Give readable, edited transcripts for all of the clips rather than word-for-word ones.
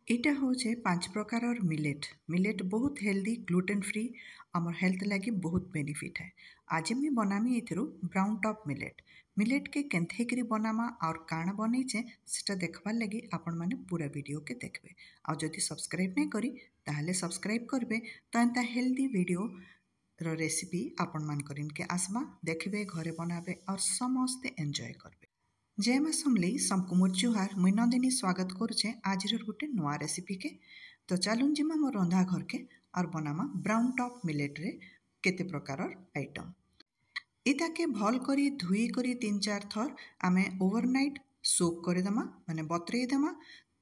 एटा होचे 5 प्रकारर millet. Millet बहुत healthy, gluten free, आमर हेल्थ लगी बहुत बेनिफिट है। आज मैं बनामी एथिरु ब्राउन टॉप मिलेट। मिलेट के केन्थे करी बनामा और काना बनैचे सेटा देखबार लगी आपण माने पूरा वीडियो के देखबे। आ जदि सब्सक्राइब नहीं करी ताहले सब्सक्राइब करबे तो एंता हेल्दी वीडियो रो रेसिपी आपण मान करिन के आसमा देखबे, घरे बनाबे और समस्ते एंजॉय करबे। जय माँ समली सबको मोर जुहार। मुई नंदिनी स्वागत करुचे आज गोटे नुआ रेसिपी के। तो चलून जिमा मोर रंधा घर के और बनामा ब्राउन टॉप मिलेट रे केते प्रकार आइटम। इताके भल करी धुई करी 3-4 थर आमे ओवरनाइट सोक कर देमा माने बतरे देमा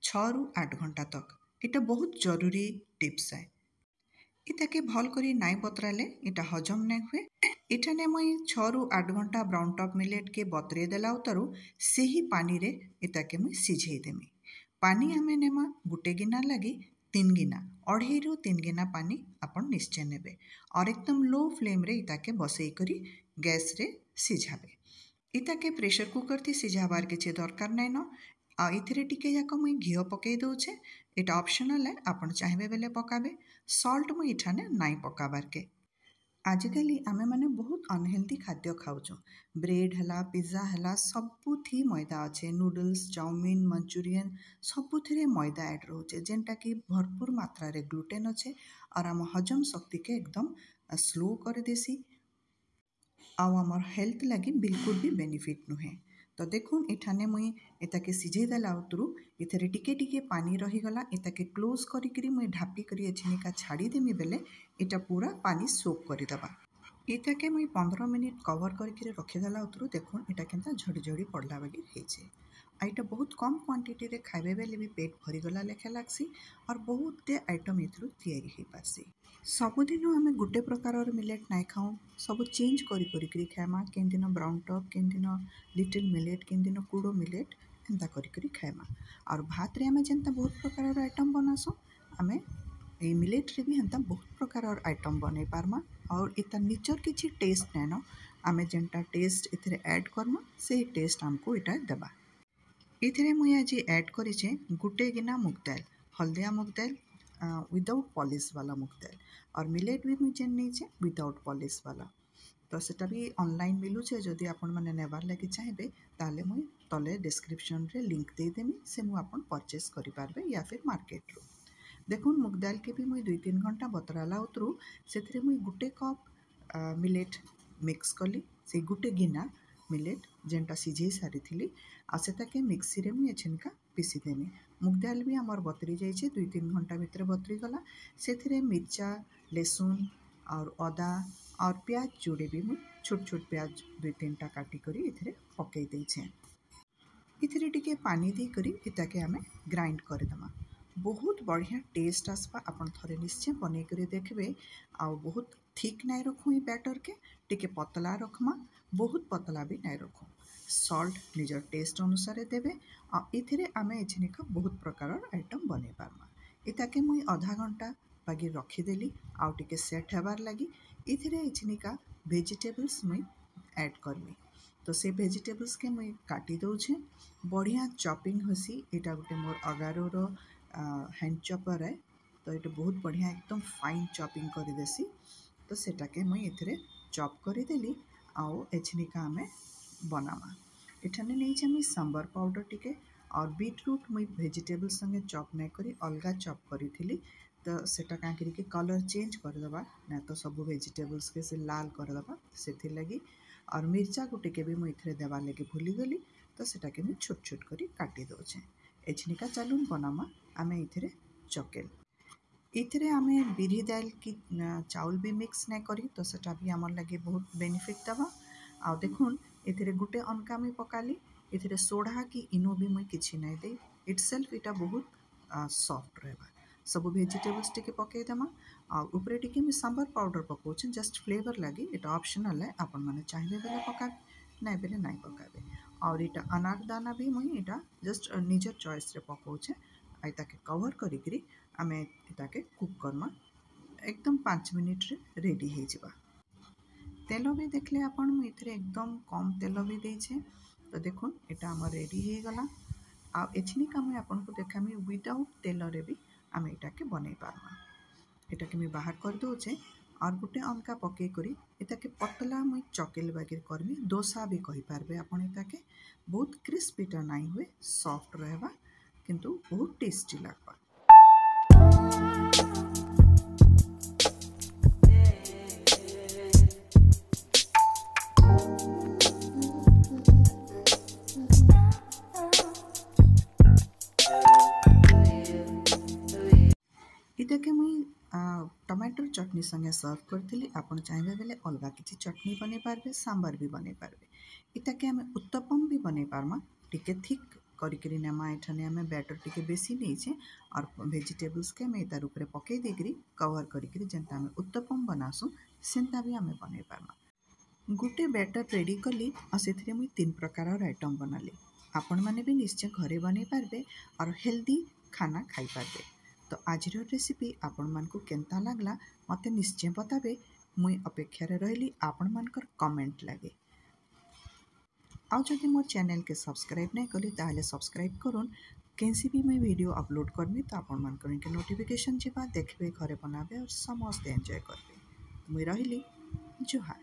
6 रु 8 घंटा तक। इटा बहुत जरूरी टिप्स है। इताके भल करी नाई बतराले इटा हजम नहीं हुए। इठाने मुई 6 रु 8 घंटा ब्राउन टॉप मिलेट के बतरे देला उतरु से ही पानी रे इताके मुई सिझेई देमी। पानी आमे नेमा गुटे गिना लगी 3 गिना 2.5 रु 3 गिना पानी आपण निश्चय नेबे और एकदम लो फ्लेम रे इताके बसई करी गैस रे सिझाबे। इताके प्रेशर कुकर थी सिझाबार किसी दरकार नाइन आ इथिरे टिके जाक मुई घिओ पकई दउछे। इटा ऑप्शनल है, आपण चाहबे बेले पकाबे। सॉल्ट मुई इठाने नाई पकाबार के। आजिकली आमे माने बहुत अनहेल्दी खाद्य खाऊँ। ब्रेड है, पिज्जा है, सबुथी मैदा अच्छे। नूडल्स, चाउमिन, मंचूरियन सबुथिरे मैदा ऐड रोचे जेनटा कि भरपूर मात्रा रे ग्लूटेन अच्छे और आम हजम शक्ति के एकदम स्लो कर देसी आउ आमर हेल्थ लगी बिल्कुल भी बेनिफिट नुहे। तो देखुन इठाने मुई एताके सिझे देला उतरु इथरे टिके टिके पानी रहीगला। एताके क्लोज करी मुई ढापी करी एछिनिका छाड़ी देमी बेले इटा पूरा पानी सोक करी दबा। इताके मुई 15 मिनिट कवर करके रखीदेला उतरु देखुन इटा केनता झड़ी झड़ी पड़ला बागी हेचे। आइटा बहुत कम क्वांटिटी रे खाइबे बेले भी पेट भरीगला लेखे लागसी और बहुत आइटम इथरु तैयारी हो पारसी। सबुदिन आमे गुटे प्रकार मिलेट नाई खाऊँ, सब चेंज करी करी खाएमा। केन दिन ब्राउन टॉप, केन दिन लिटिल मिलेट, केन दिन कुड़ो मिलेट एंता करी खाएमा। और भात रे आमे जेनता बहुत प्रकार आइटम बनासो आमे ए मिलेट रे भी हेन्ता बहुत प्रकार आइटम बनै पारमा और इता निचर किछि टेस्ट नैन आमे जेनटा टेस्ट इथरे ऐड करमा से टेस्ट आमको इटा देबा। इथरे मुई आज ऐड करिछे गुटे गिना मुग दाल, हल्दिया मुग दाल विदाउट पॉलिश वाला मुग दाल और मिलेट भी मुई जेन नहींचे विदाउट पॉलिश वाला। तो सेटा भी ऑनलाइन मिलूचे, जदि आपण माने नेबार लगी चाहिए ताले मुई तले डिस्क्रिप्शन रे लिंक दे देमी से मु आपण परचेस करि पारबे या फिर मार्केट रो। देखुन मुग दाल के भी मुई 2-3 घंटा बतराला उतरु सेथरे मुई गुटे कप मिलेट मिक्स कली से गुटे गिना मिलेट जेनटा सिझे सारी थिली आ सेटाके मिक्सी रे मुई एछिनका पीसी देमी। मुग दाल भी आमर बतरी जाइए 2-3 घंटा भितर बतरी गला। से मिर्चा, लहसुन और अदा और प्याज जोड़े भी मुई छोट छोट प्याज 2-3टा काटी करी इथरे पकई देइछे। इथरे टिके पानी दे करी इताके आमे ग्राइंड कर दमा। बहुत बढ़िया टेस्ट आसपा। आपण थरे निश्चय बनै करी देखबे। आ बहुत थिक नाई रखू ई बैटर के, टिके पतला रखमा, बहुत पतला भी नाई रखू। सॉल्ट निजर टेस्ट अनुसार देबे आ इथिरे आमे एछिनिका बहुत प्रकार आइटम बनै पारमा। इताके मुई आधा घंटा बागी रखीदेली आउ टिके सेट हेबार लगी। इथिरे एछिनिका वेजिटेबल्स मुई ऐड करमी। तो से वेजिटेबल्स के मुई काटी दउछे। बढ़िया चॉपिंग होसी। इटा गोटे मोर अगारोर हैंड चॉपर है, तो ये बहुत बढ़िया एकदम फाइन चॉपिंग कर देसी। तो सेटाके मुई इथरे चॉप करीदेली आउ एछिनिका आमे बनामा। एठाने नहीं मुई सांबर पाउडर टिके और बीटरूट मुई वेजिटेबल संगे चॉप नहीं करी अलगा चॉप करी थी। तो सेटा क्या करी कलर चेंज करदेबा ना तो सब वेजिटेबल्स के से लाल करदेबा से लगी। और मिर्चा गुटे के भी मुझे देवार लगे भूलीगली, तो सेटाके मुझे छोट छोट करी काटी दौचे। एछिनिका चलून बनामा आमे इथिरे चकेल। इथिरे आमे बिरी दाल की चाउल भी मिक्स नहीं करी, तो सेटा भी आमर लगे बहुत बेनिफिट दबा। आ देखुन इथिरे गुटे अनका मुई पकाली। इथिरे सोढ़ा कि इनो भी मुई किछि नहीं दे। इटसेल्फ इटा बहुत सॉफ्ट रहबा। सब वेजिटेबल्स टिके पकई देमा और ऊपर टिके मुई सांबर पाउडर पकाउछे जस्ट फ्लेवर लगी। इटा ऑप्शनल है, आपण माने चाहिए बेले पकाबे नहीं बेले नहीं पकाबे। और इटा अनारदाना भी मुई इटा जस्ट निजर चॉइस रे पकाउछे। ताके कवर करी आमे इताके कुक करमा एकदम 5 मिनिट रे रेडी हो जावा। तेल भी देखले आपण मुझे एकदम कम तेल भी देछे। तो देखुन इटा आमर रेडी हो गला। आ एछिनिका मुई आपनको देखामी विदाउट तेल रे भी आम एटा के बनई पारमा। एटा के मुई बाहर कर दोचे और गोटे अनका पकई करी एटा के पतला मुई चकेल बागे करमी। डोसा भी कहि पारबे आपण एटा के। बहुत क्रिस्पीटा नाई हुए, सॉफ्ट रहबा किंतु बहुत टेस्टी लागबा। इटा के मुई टमाटर चटनी संगे सर्व करथिली। आपण चाहेबे बेले अलगा किछि चटनी बनै पारबे, सांबर भी बनै पारबे। इटा के हमें उत्तपम भी बनै पारमा। टिके थिक करिकरी नेमा एठने हमें बैटर टिके बेसी नैछे और वेजिटेबल्स के हमें तार ऊपर पकई देकरी कवर करिकरी जेंता हमें उत्तपम बनासु सेंता भी हमें बनै पारमा। गोटे बैटर रेडी कली और सेथिरे मुई 3 प्रकार आइटम बनाली। आपण माने भी निश्चय घरे बनै पारबे और हेल्दी खाना खाई पारबे। तो आज रेसिपी आपण मानकु केंता लागला मते निश्चय बताबे। मुई अपेक्षा रे रहली आपण मानकर कमेंट लागे। आ जदि मोर चैनल के सब्सक्राइब नहीं कली ताहले सब्सक्राइब करूँ। कैसी भी मैं वीडियो अपलोड करमी तो आपण मानकर के नोटिफिकेशन जीवा देखबे, घरे बनाबे और समस्त एंजॉय करबे। मुई रहली जुहार।